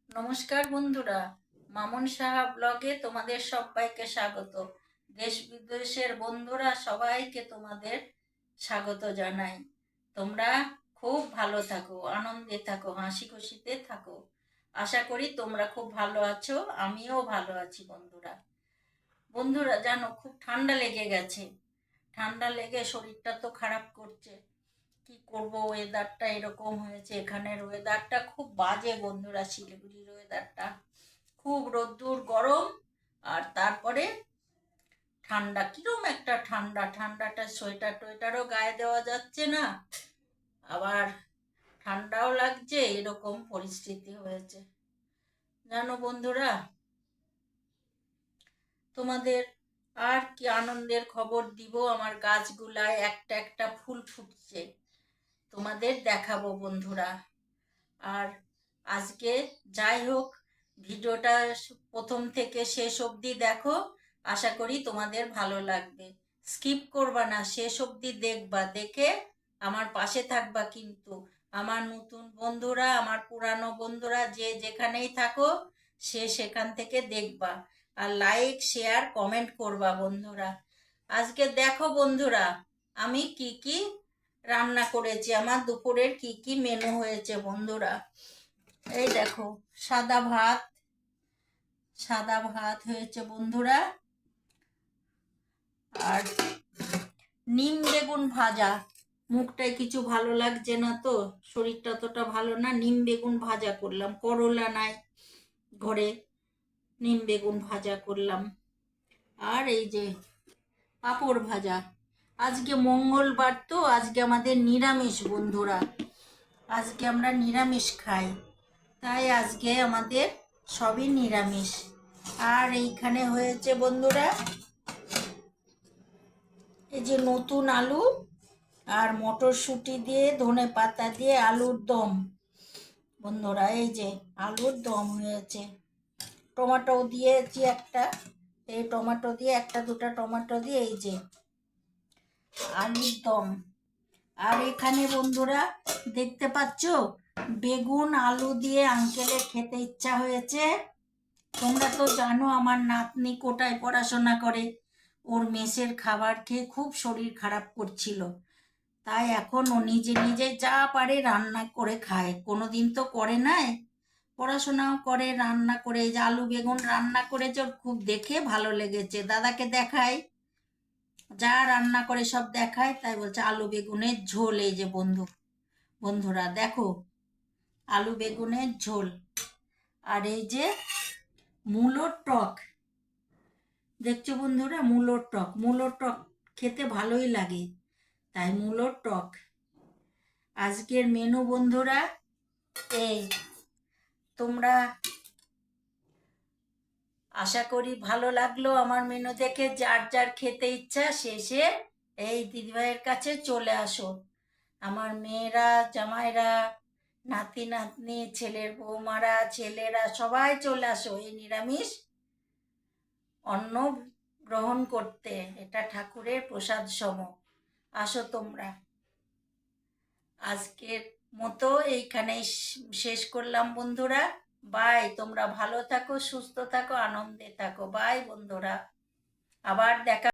নমস্কার বন্ধুরা, মামুন সাহা ব্লগে তোমাদের সবাইকে স্বাগত। দেশ বিদেশের বন্ধুরা সবাইকে তোমাদের স্বাগত জানাই। তোমরা খুব ভালো থাকো, আনন্দে থাকো, হাসি খুশিতে থাকো। আশা করি তোমরা খুব ভালো আছো, আমিও ভালো আছি। বন্ধুরা বন্ধুরা জানো, খুব ঠান্ডা লেগে গেছে। ঠান্ডা লেগে শরীরটা তো খারাপ করছে। কি করব, ওয়েদারটা এরকম হয়েছে। এখানের ওয়েদারটা খুব বাজে বন্ধুরা। শিলিগুড়ির ওয়েদারটা খুব রোদ্দুর গরম, আর তারপরে ঠান্ডা। কিরম একটা ঠান্ডা, ঠান্ডাটা সোয়েটার টোয়েটারও গায়ে দেওয়া যাচ্ছে না, আবার ঠান্ডাও লাগছে। এরকম পরিস্থিতি হয়েছে জানো বন্ধুরা। তোমাদের আর কি আনন্দের খবর দিব। আমার গাছগুলায় একটা একটা ফুল ফুটছে, তোমাদের দেখাবো বন্ধুরা। আর আজকে যাই হোক, ভিডিওটা প্রথম থেকে শেষ অবধি দেখো, আশা করি তোমাদের ভালো লাগবে। স্কিপ করবা না, শেষ অবধি দেখবা, দেখে আমার পাশে থাকবা কিন্তু। আমার নতুন বন্ধুরা, আমার পুরানো বন্ধুরা, যে যেখানেই থাকো সে সেখান থেকে দেখবা, আর লাইক শেয়ার কমেন্ট করবা বন্ধুরা। আজকে দেখো বন্ধুরা, আমি কি কি রান্না করেছি, আমার দুপুরের কি কি মেনু হয়েছে বন্ধুরা। এই দেখো, সাদা ভাত, সাদা ভাত হয়েছে বন্ধুরা, আর নিম বেগুন ভাজা। মুখটায় কিছু ভালো লাগছে না তো, শরীরটা অতটা ভালো না। নিম বেগুন ভাজা করলাম, করলা নাই ঘরে, নিম বেগুন ভাজা করলাম। আর এই যে পাঁপড় ভাজা। আজকে মঙ্গলবার তো, আজকে আমাদের নিরামিষ বন্ধুরা। আজকে আমরা নিরামিষ খাই, তাই আজকে আমাদের সবই নিরামিষ। আর এইখানে হয়েছে বন্ধুরা, এই যে নতুন আলু আর মটরশুঁটি দিয়ে, ধনে পাতা দিয়ে আলুর দম বন্ধুরা। এই যে আলুর দম হয়েছে, টমেটো দিয়েছি একটা, এই টমেটো দিয়ে একটা দুটা টমেটো দিয়ে এই যে আলুর দম। আর এখানে বন্ধুরা দেখতে পাচ্ছ, বেগুন আলু দিয়ে আঙ্কেলের খেতে ইচ্ছা হয়েছে। তোমরা তো জানো আমার নাতনি কোটায় পড়াশোনা করে, ওর মেসের খাবার খেয়ে খুব শরীর খারাপ করছিল। তাই এখন ও নিজে নিজে যা পারে রান্না করে খায়, কোনোদিন তো করে নাই। পড়াশোনাও করে, রান্না করে। এই যে আলু বেগুন রান্না করেছে, ওর খুব দেখে ভালো লেগেছে। দাদাকে দেখায়, যা রান্না করে সব দেখায়, তাই বলছে আলু বেগুনের ঝোল। এই যে বন্ধুরা দেখো, আলু বেগুনের ঝোল। আর এই যে মূলোর টক, দেখছো বন্ধুরা, মূলোর টক। মূলোর টক খেতে ভালোই লাগে, তাই মূলোর টক। আজকের মেনু বন্ধুরা এই। তোমরা আশা করি ভালো লাগলো আমার মেনু দেখে। যার যার খেতে ইচ্ছা শেষে এই দিদিভাইয়ের কাছে চলে আসো। আমার মেয়েরা, জামাইরা, নাতি নাতনি, ছেলের বৌমারা, ছেলেরা সবাই চলে আসো এই নিরামিষ অন্ন গ্রহণ করতে। এটা ঠাকুরের প্রসাদ সম। আসো তোমরা। আজকের মতো এইখানেই শেষ করলাম বন্ধুরা। বাই। তোমরা ভালো থাকো, সুস্থ থাকো, আনন্দে থাকো। বাই বন্ধুরা, আবার দেখা।